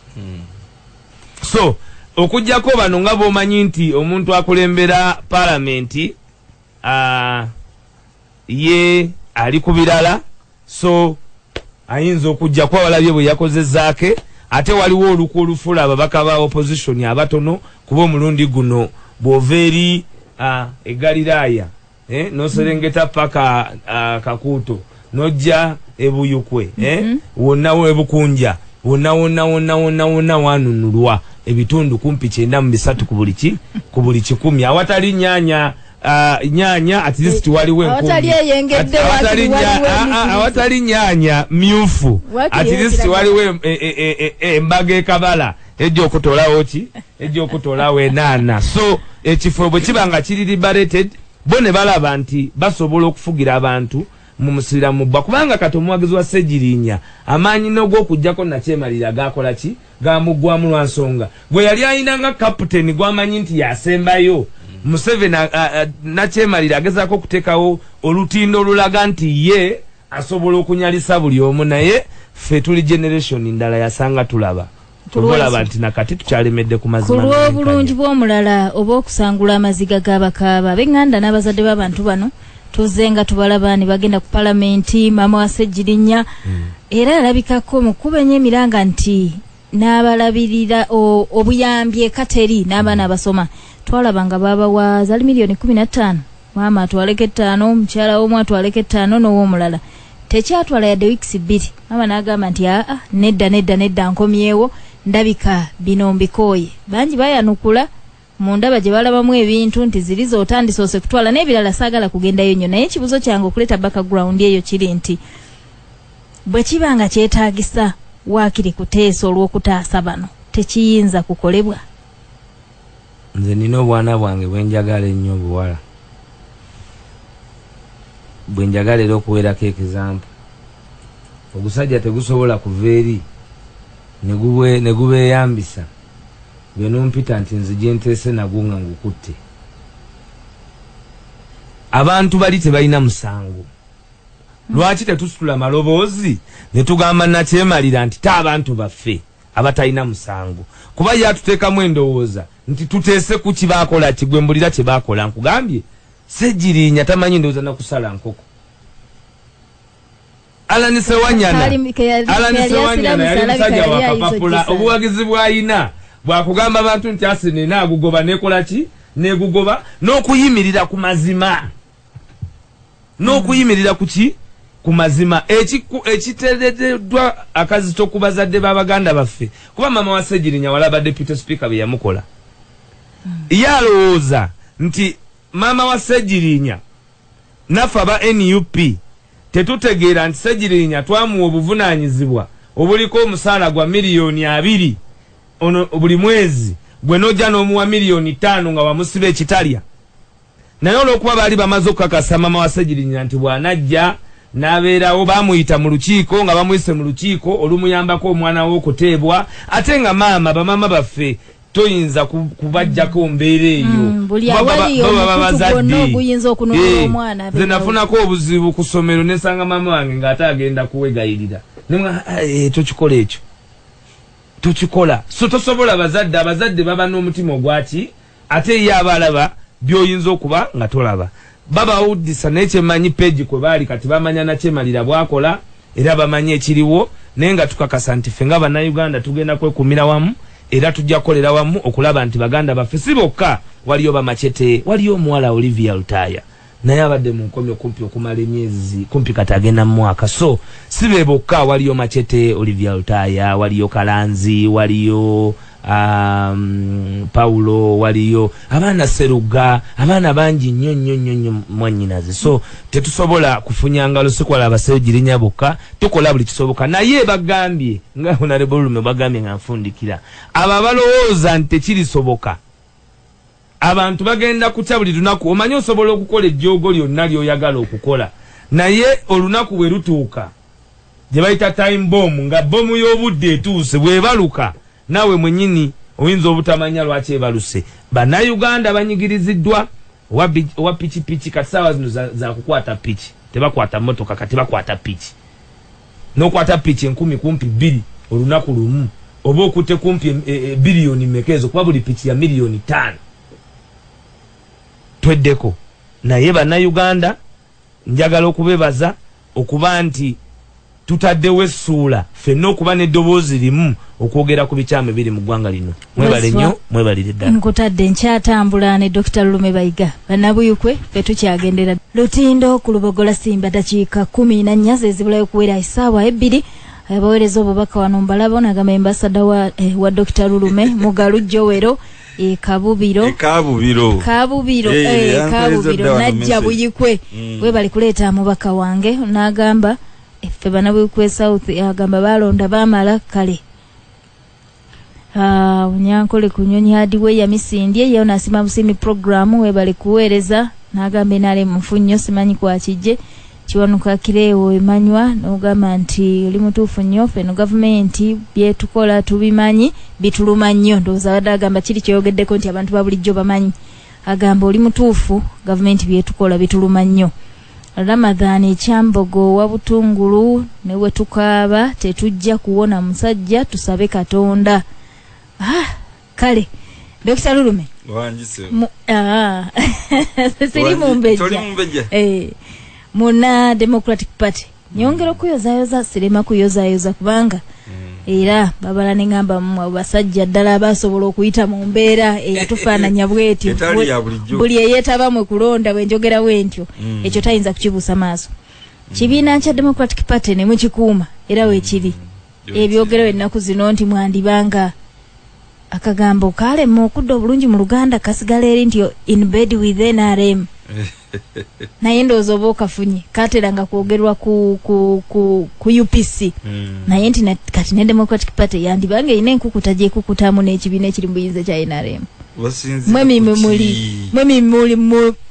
Speaker 2: so okujjako bano nga b'omanyi nti omuntu akulembera parliament ye ali ku birala so ayinza okujja kwa walabye bwe yakozezaake ate waliwo oluku olufula ababaka ba opposition abatono kuba omulundi guno bw'ova eri egaliraaya noserengeta paka Kakuuto nojja ebuyukwe wonna ebukunja wonna wanunulwa ebitundu kumpi 9 ku buli 100 awatali nyanya at least waliwo awatali nyanya myufu at least waliwo embaga ekabala ejja okutolawo enana so ekifo bwe kibanga kiri liberated bo ne balaba nti basobola okufugira abantu mu musira mubba kubanga kati omuwagizi wa Ssegirinya amaanyi n'ogw'okujjako nakyemalira gakola ki gamuggwamu lwa nsonga gwe yali ayina nga kaputeni gwamanyi nti yasembayo Museveni nakyemalira agezaako okuteekawo olutindo olulaga nti ye asobola okunyalisa buli omu naye ffe tuli generation ndala yasanga tulaba nti nakati tukyalemedde ku mazima
Speaker 1: kulwa obulungi bw'omulala oba okusangula amaziga g'abakaaba ab'eŋŋanda n'abazadde b'abantu bano tuze nga tubalaba ne bagenda ku palamenti maama wa Ssegirinya era alabikako mu kubenya emiranga nti n'abalabirira obuyambi ekateri n'abaana abasoma twalaba nga babawa zaali miliyoni 15 maama atwaleko 5 omukyala omu atwaleko 5 n'ow'omulala tekyatwala yadde wiiki 2 maama n'agamba nti nedda nkomyewo ndabika bino mbikooye bangi bayanukula mu ndaba gye balabamu ebintu nti ziriza otandisoose kutwala n'ebirala saagala kugendayo nnyo naye ekibuzo kyange okuleeta background eyo kiri nti bwe kiba nga kyetaagisa waakiri kuteesa olw'okutaasa bano tekiyinza kukolebwa
Speaker 2: nze nina obwana bwange bwenjagala ennyo obuwala bwenjagala era okuweerako ekizampu ogusajja tegusobola kuva eri ne gubeeyambisa gwe nompita nti nze gye nteese nagwo nga ngukutte abantu bali tebalina musango lwaki tetusitula maloboozi ne tugamba nakyemalira nti abantu baffe abatalina musango kuba yatuteekamu endowooza nti tuteese ku kibaakola kigwe mbulira kye baakola nkugambye
Speaker 3: Sejirinya tamanyi ndoza na kusala nkoko. Alani Sewanyana yali musajja wa kapapula obuwagizi bw'ayina bwakugamba abantu nti asine naagugoba nekola ki negugoba n'okuyimirira ku mazima n'okuyimirira kuki ku mazima ekiteereddwa akazito ku bazadde b'Abaganda baffe kuba mama wa Sejirinya walaba deputy speaker bye yamukola yalowooza nti mama wa Sejirinya nafa ba NUP tetutegeera nti Sejirinya twamuwa obuvunaanyizibwa obuliko omusaala gwa $2,000,000 ono buli mwezi gwe nojja n'omuwa $5,000,000 nga wamusiba ekitalya naye olw'okuba baali bamaze okukakasa mama wa Sejirinya nti bw'anajja n'abeerawo baamuyita mu lukiiko nga bamuyise mu lukiiko olumuyambako omwana we okuteebwa ate nga maama bamama baffe toyinza kubajjako mbeera eyo baba bazadde nze nafunako obuzibu ku ssomero nesanga mama wange ng'ate agenda kuwegayirira tokikola ekyo tukikola so tosobola abazadde baba n'omutima ogwaki ate ye abalaba by'oyinza okuba nga tolaba baba awuddisa naye kyemanyi peji kwe baali kati bamanya nakyemalira bwakola era bamanyi ekiriwo naye nga tukakasa nti ffe nga bannayuganda tugenda kwekumira wamu era tujja kukolera wamu okulaba nti baganda baffe si bokka waliyo bamachete waliyo omuwala Olivia Lutaya naye abadde mu nkomyo kumpi okumala emyezi kumpi kati agenda mu mwaka so si be bokka waliyo machete Olivia Lutaya waliyo Kalanzi waliyo Paulo waliyo abaana Seruga abaana bangi nnyo mwanyinaze so tetusobola kufunyanga lusikwala Abasejirinya bokka tukola buli kisoboka naye bagambye nga Honorable Lume bagambye nga nfundikira aba balowooza nti tekirisoboka abantu bagenda kutya buli lunaku omanyi osobola okukola ejjoogo lyonna ly'oyagala okukola naye olunaku bwe lutuuka gye bayita time bomb nga bomu y'obudde etuuse bwebaluka nawe mwenyini oyinza obutamanya lwaki ebaluse bannayuganda banyigiriziddwa owa pikipiki kati saawa zino za kukwata piki tebakwata motoka kati bakwata piki n'okwata piki 10 kumpi 2 olunaku lumu oba okutte kumpi biliyoni mekezo kuba buli piki ya $5,000,000 tweddeko naye bannayuganda njagala okubebaza okuba nti tutaddewo essuula ffenna okuba n'eddoboozi limu okwogera ku bikyamu ebiri mu ggwanga lino mwebale nnyo mwebalire ddala
Speaker 1: nkutadde nkyatambula ne Dr. Lume Bayiga bannabuyukwe ffe tukyagendera Lutindo ku Lubogola Simba dakiika 14 zezibulayo kuwera essaawa 2 abaweereza obubaka wano mbalabo nagamba embasada wa Dr. Lume Mugalujjowero Kabubiro najja buyikwe we bali kuleeta amubaka wange nagamba ffe bannabuyukwe South agamba balonda bamala kale Unyankole kunyonyi hadiwe ya misindye yao nasima musimi programu we bali kuweereza nagamba nale mufunyo simanyi kwa kijje kiwanuka kirewo emanywa nogamba nti oli mutuufu nnyo ffe no gavumenti byetukola tubimanyi bituluma nnyo ndowooza wadde agamba kiri kyoyogeddeko nti abantu babulijjo bamanyi agamba oli mutuufu gavumenti byetukola bituluma nnyo Ramadhan ekyambogo wa Butungulu ne we tukaaba tetujja kuwona musajja tusabe Katonda kale Dr. Lulume
Speaker 3: wanjise
Speaker 1: siri mumbeja muna Democratic Party nyongera kuyozayoza sirema kuyozayoza kubanga era babala nengamba mu basajja ddala abasobola okuyita mu mbeera eyatufaananya bwetyo buli eyetaba mu kulonda bwenjogera wentyo ekyo tayinza kukibuusa maaso kibiina kya Democratic Party ne mukikuuma era weekiri ebyogero ennaku zino nti mwandibanga akagambo kale mu okudda obulungi mu Luganda kasigala eri nti in bed with NRM naye ndowooza oba okafunye kateranga kwogerwa ku UPC naye nti kati ne Democratic Party yandibanga erina enkukuta gyekukutamu n'ekibiina ekiri mu buyinza kya NRM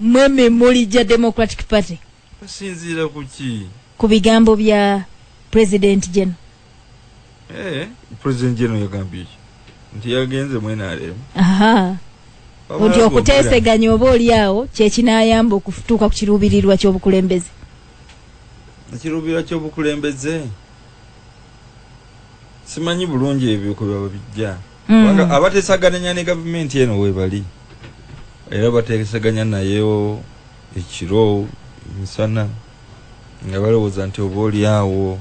Speaker 1: mwemimuli gya Democratic Party
Speaker 3: basinziira kuki
Speaker 1: ku bigambo bya President General
Speaker 3: President General yagambye nti yagenze mu NRM
Speaker 1: nti okuteeseganya oba oliawo kyekinayamba okutuuka ku kiruubirirwa ky'obukulembeze
Speaker 3: ekiruubirirwa ky'obukulembeze simanyi bulungi ebyo kwe baba bijja kubanga abateesaganya ne gavumenti eno we bali era bateesaganya nayo ekiro misana nga balowooza nti oba oli awo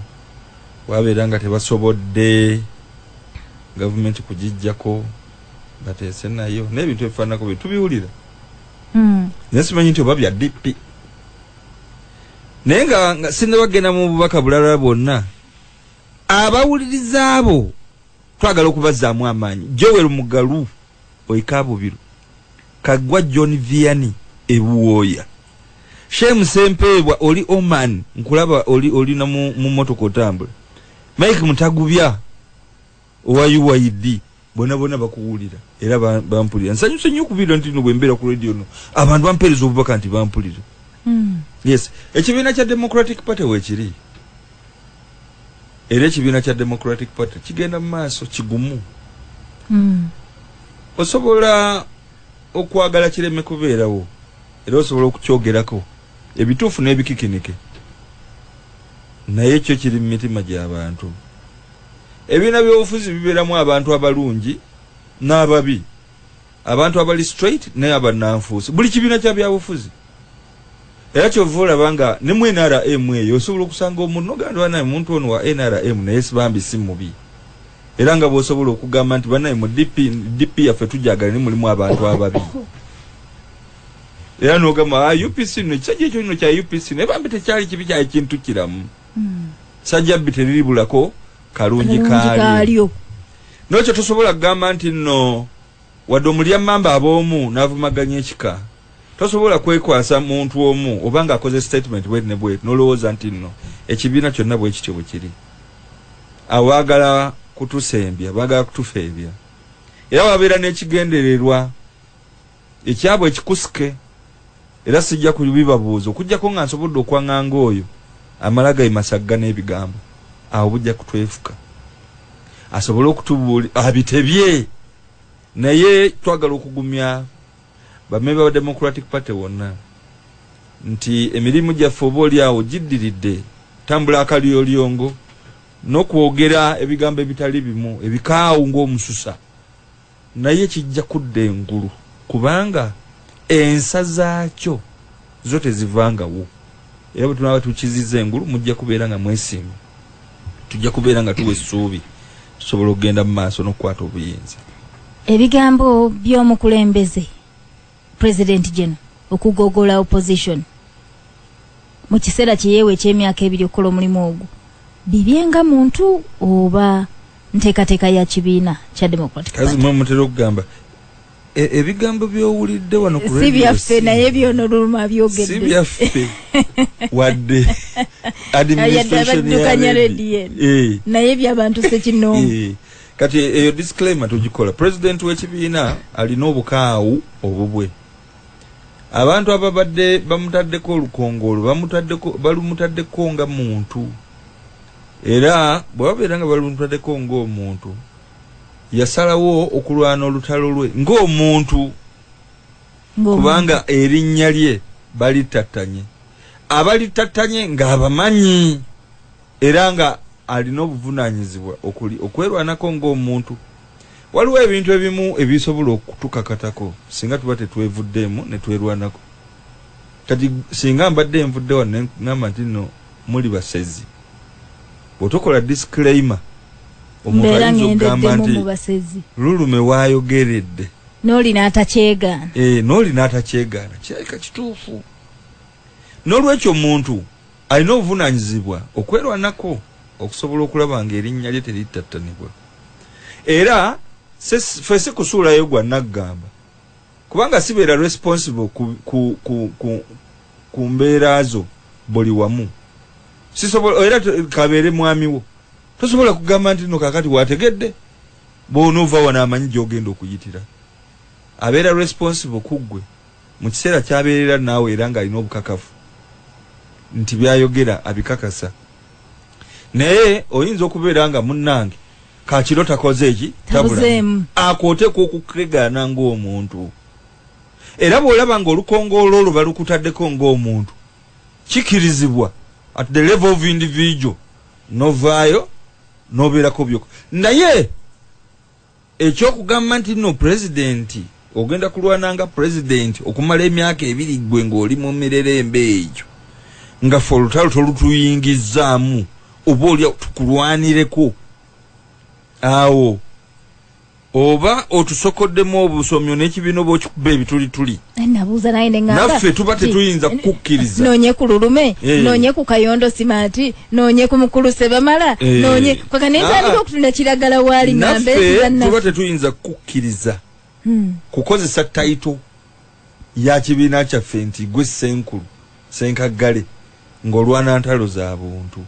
Speaker 3: wabeera nga tebasobodde gavumenti kugijjako bateese nayo n'ebintu ebifaanako bye tubiwulira naye simanyi nti oba bya DP naye nga sinnabagenda mu bubaka bulala bwonna abawuliriza abo twagala okubazzaamu amaanyi Joel Mugalu Oikabubiru Kagwa John Vianney Ebuwoya Shem Sempebwa oli Oman nkulaba oli na mu motoka otambula Mike Mutagubya owa UID bona bakuwulira era bampulira nsanyuse nnyo kubira nti no bwembera ku radio no abantu bampereza obubaka nti bampulira yes ekibiina kya Democratic Party wekiri era ekibiina kya Democratic Party kigenda mu maaso kigumu osobola okwagala kireme kubeerawo era osobola okukyogerako ebituufu n'ebikikinike naye ekyo kiri mu mitima gy'abantu ebiina by'obufuzi bibeeramu abantu abalungi n'ababi abantu abali straight naye abannanfuusi buli kibiina kya byabufuzi era kyova olaba nga ne mu NRM eyo osobola okusanga omuntu nogamba banaye omuntu ono wa NRM naye sibambi si mubi era nga bw'osobola okugamba nti banaye mu DP yaffe tujagala ne mulimu abantu ababi era n'ogamba UPC no kisajja ekyo nno kya UPC naye bambi tekyali kibi kya ekintu kiramu sajjabbi teriribulako kalungi kaalyo n'ekyo tosobola kugamba nti nno wadde omulya mamba ab'omu n'avumaganya ekika tosobola kwekwasa muntu omu obanga akoze statement bwe ne bwe nolowooza nti nno ekibiina kyonna bwe kityo bwe kiri awaagala kutusembya baagala kutufeebya era wabeera n'ekigendererwa ekyabwe ekikusike era sijja kubibabuuza okujjako nga nsobodde okwaŋŋanga oyo amala gayimasa n'ebigambo awo bujja kutwefuka asobole okutubuulira abitebye naye twagala okugumya bamemba ba Democratic Party wonna nti emirimu gyaffe oba oli awo giddiridde tambula akalyolyongo n'okwogera ebigambo ebitali bimu ebikaawu ng'omususa naye kijja kudda engulu kubanga ensa zaakyo zo tezivangawo era bwe tunaba tukiziza engulu mujja kubeera nga mwesimba tujja kubeera nga tuwa essuubi tusobola okugenda mu maaso n'okukwata obuyinza
Speaker 1: ebigambo by'omukulembeze President General okugogola opposition mu kiseera kyeyeewa eky'emyaka ebiri okukola omulimu ogwo bibyenga muntu oba nteekateeka ya kibiina kya Democratic Party
Speaker 3: kazi mutera okugamba ebigambo by'owulidde wano ku radio
Speaker 1: si byaffe naye by'onololuma byogedde
Speaker 3: si byaffe wadde administration ya
Speaker 1: radio naye by'abantu sekinoomu
Speaker 3: kati eyo disclaimer tugikola president w'ekibiina alina obukaawu obubwe abantu ababadde bamutaddeko olukongolo balumutaddeko nga muntu era bwe babeera nga balumutaddeko ng'omuntu yasalawo okulwana olutalo lwe ng'omuntu kubanga erinnya lye balitattanye abalittattanye ng'abamanyi era nga alina obuvunaanyizibwa okwerwanako ng'omuntu waliwo ebintu ebimu ebisobola okutukakatako singa tuba tetwevuddeemu ne twerwanako kati singa mbadde envudde wano ngamba nti nno muli basezi bw'otokola disclaimer omuntu ayinza okugamba nti lulume waayogeredde
Speaker 1: n'oli n'atakyegaana
Speaker 3: n'oli n'atakyegaana kirabika kituufu n'olwekyo omuntu alina obuvunaanyizibwa okwerwanako okusobola okulaba nga erinnya lye terittattanibwa era ffe si kusuulayo gwa naggamba kubanga sibeera responsible ku mbeera zo buli wamu sisobola era kabeere mwami wo tosobola kugamba nti no kakati wategedde bw'onoova wano amanyi gy'ogenda okuyitira abeera responsible kuggwe mu kiseera kyabeerera naawe era ng'alina obukakafu nti byayogera abikakasa naye oyinza okubeera nga munnange kakiro takoze eki tabulamu akooteeka okukegaana ng'omuntu era bw'olaba ng'olukongolo olwo balukutaddeko ng'omuntu kikirizibwa at the level of individual novaayo nobeerako byoko naye ekyokugamba nti no pulezidenti ogenda kulwananga president okumala emyaka 2 gwe ng'oli mu mirerembe eyo nga ffe olutalo tolutuyingizaamu oba olya tukulwanireko awo oba otusokoddemu obusomyo n'ekibiina oba okikuba ebitulituli
Speaker 1: nabuuza naye nengamba
Speaker 3: naffe tuba tetuyinza kukkiriza
Speaker 1: noonye ku lulume noonye ku kayondo simaati noonye ku mukulu sebamala noonye kwakanentandika okutunda kiragala waali
Speaker 3: naffe tuba tetuyinza kukkiriza kukozesa tayito ya kibiina kyaffe nti gwe senkulu senkaggale ng'olwana ntalo za buntu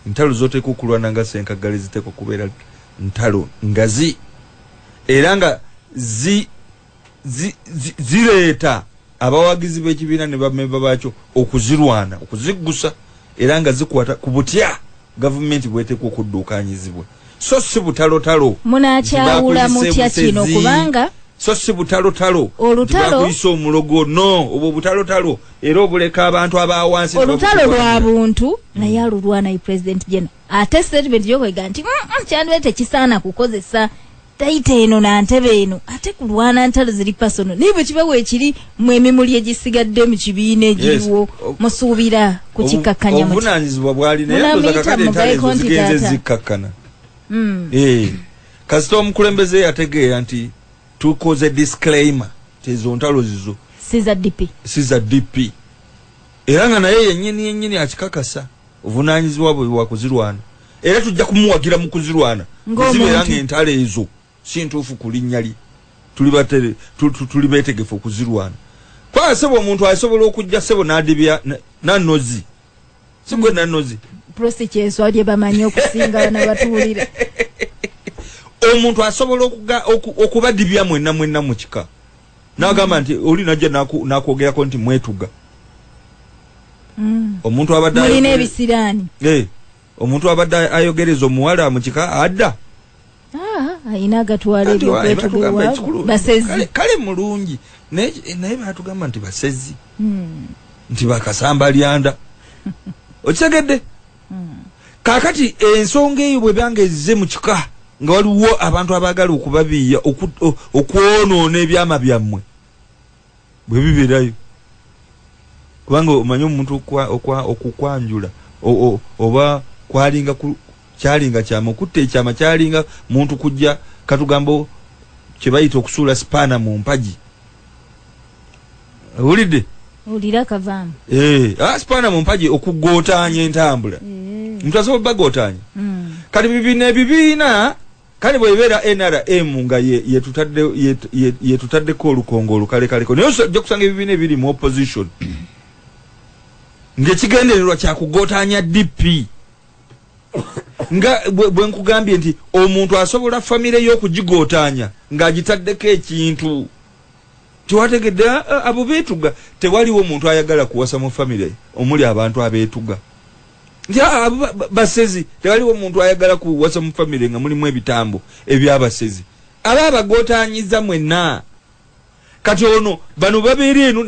Speaker 3: ntalo zoteeka okulwana nga senkaggale ziteeka okubeera ntalo ngazi era nga zireeta abawagizi b'ekibiina ne bamemba baakyo okuzirwana okuziggusa era nga zikwata ku butya gavumenti bweteeka okudduukanyizibwa so si butalotalo
Speaker 1: munakyawula mutya kino kubanga
Speaker 3: so si butalotalo
Speaker 1: olutalo
Speaker 3: bakuyisa omulogo no obwo butalotalo era obuleka abantu abawansi
Speaker 1: olutalo lwa buntu naye alulwana i president general ate statement yokwega nti kyandibe tekisaana kukozesa taite eno na ntebe eno ate kulwana ntalo ziri pasono nibwe kibawo ekiri mwemimuli egisigadde mu kibiina egiriwo musuubira kukikakkanya muti
Speaker 3: obuvunanyizibwa bwali naye ndoza kakati entalo zigenze zikkakkana kasita omukulembeze yategeera nti tukoze disclaimer tezo ntalo zizo siza DP era nga naye yennyini akikakasa obuvunanyizibwa bwe wakuzirwana era tujja kumuwagira mu kuzirwana zibeera nga entalo ezo si ntuufu ku linnya lye tuli beetegefu okuzirwana kwa sebo omuntu asobola okujja sebo n'adibya nannozi si gwe nannozi
Speaker 1: prostitution lye bamanyi okusinga n'abatuulira
Speaker 3: omuntu asobola okubadibya mwenna mu kika n'agamba nti oli najja n'akwogerako nti mwetuga omuntu abadde
Speaker 1: mulina ebisiraani
Speaker 3: omuntu abadde ayogereza omuwala mu kika adda
Speaker 1: ayina agatwala ebyokwetuga basezi
Speaker 3: kale mulungi naye batugamba nti basezi nti bakasamba lyanda okitegedde kakati ensonga eyo bwe banga ezize mu kika nga waliwo abantu abaagala okubabiya okwonoona ebyama byammwe bwe bibeerayo kubanga omanyi omuntu okukwanjula oba kwalinga kyalinga kyama okutta ekyama kyalinga muntu kujja katugambo kye bayita okusuula sipaana mu mpagi owulidde
Speaker 1: olira kavaamu
Speaker 3: sipaana mu mpagi okugootaanya entambula omuntu asobola bagootaanya kati ebibiina kale bwebeera NRM nga yetutaddeko olukongo olukaleko naye ojja kusanga ebibiina ebiri mu opposition ng'ekigendererwa kyakugootaanya DP nga bwe nkugambye nti omuntu asobola famire y'okugigootaanya ng'agitaddeko ekintu tiwategedde abo beetuga tewaliwo omuntu ayagala kuwasa mu famire omuli abantu abeetuga nti basezi tewaliwo omuntu ayagala kuwasa mu famire nga mulimu ebitambo ebyabasezi aba abagootaanyiza mwenna kati ono bano babeera eno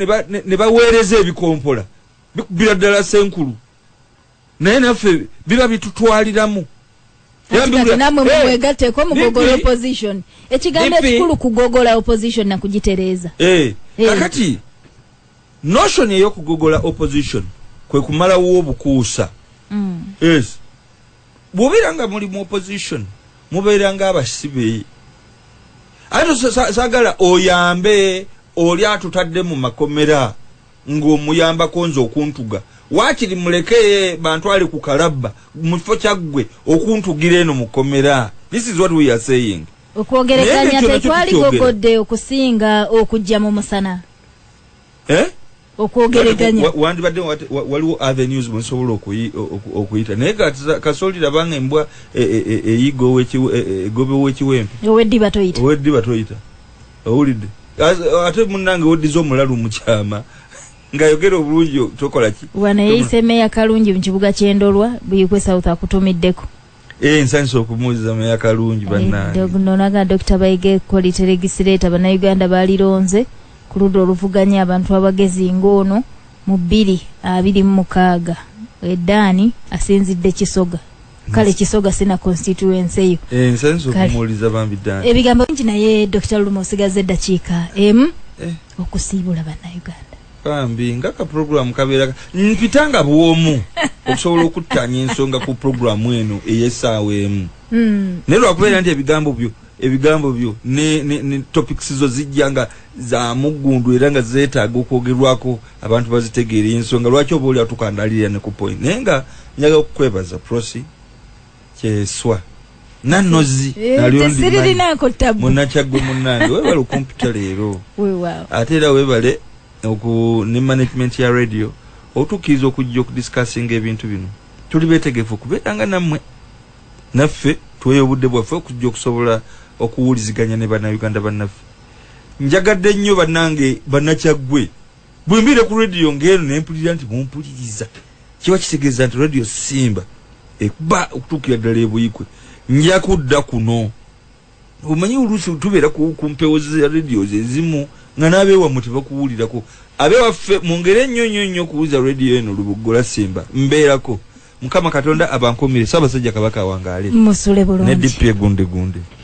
Speaker 3: ne baweereza ebikompola bikubira ddala senkulu naye naffe biba bitutwaliramu
Speaker 1: namwe mwegatteko mugogola opposition ekigambo ekikulu kugogola opposition na kugitereeza
Speaker 3: kakati notion ey'okugogola opposition kwe kumalawo obukuusa bw'obeera nga muli mu opposition mubeera nga abasibe ate saagala oyambe oli atutadde mu makomera ng'omuyambako nze okuntuga waakiri muleke bantwale ku kalabba mu kifo kyaggwe okuntugira eno mukomera. This is what we are saying.
Speaker 1: Okwogeraganya tekwali gogodde okusinga okujja mu musana. Okwogeraganya
Speaker 3: wandibadde waliwo avenues mwensobola okuyita naye kasolira bange embwa eyigo egobe w'ekiwempe
Speaker 1: oweddiba
Speaker 3: toyita owulidde ate munnange woddiza omulalu mu kyama ngayogera obulungi tokola ki
Speaker 1: wana yeyise meya Kalungi mu kibuga ky'Endolwa buyikwe South akutumiddeko
Speaker 3: nsanyisa okumuuliza meya Kalungi bannange
Speaker 1: nonaga Dr. Baige quality legislator bannayuganda balironze ku ludda oluvuganya abantu abagezi ng'ono mu 2026 eddaani asinzidde Kisoga kale Kisoga sina constituency eyo
Speaker 3: nsanso kumuliza bambi dana
Speaker 1: ebigambo bingi naye Dr. Lumo sigaze eddakiika okusiibula bannayuganda
Speaker 3: bambi ngaka program kabeera mpitanga bwomu okusobola okuttanya ensonga ku program eno ey'essaawa emu naye lwakubeera nti ebigambo byo ne topics zo zijjanga za muggundu era nga zeetaaga okwogerwako abantu bazitegeera ensonga lwaki oba oli atukandalirira ne ku point naye nga njaga okukwebaza prosi kyeswa nanozi
Speaker 1: naliondirinako tabu
Speaker 3: munakyagwe munange webale okompyuta leero ate era webale ne management ya radio otukkiriza okujja okudiscussinga ebintu bino tuli beetegefu okubeeranga nammwe naffe tuweyo obudde bwaffe okujja okusobola okuwuliziganya ne bannayuganda bannaffe njagadde nnyo bannange bannakyagwe bwe mbire ku radio ng'eno ne mpulira nti mumpuliriza kiba kitegeeza nti radio simba ekuba okutuukira ddala ebuyikwe nja kudda kuno omanyi oluusi tubeera ku mpewo za radio ezimu nga n'abeewammwe tebakuwulirako abewaffe mwongere nnyo okuwuliza radio eno Lubogola Simba mbeerako Mukama Katonda abankomire Ssaabasajja Kabaka wangaale
Speaker 1: musule bulungi
Speaker 3: ne DP gunde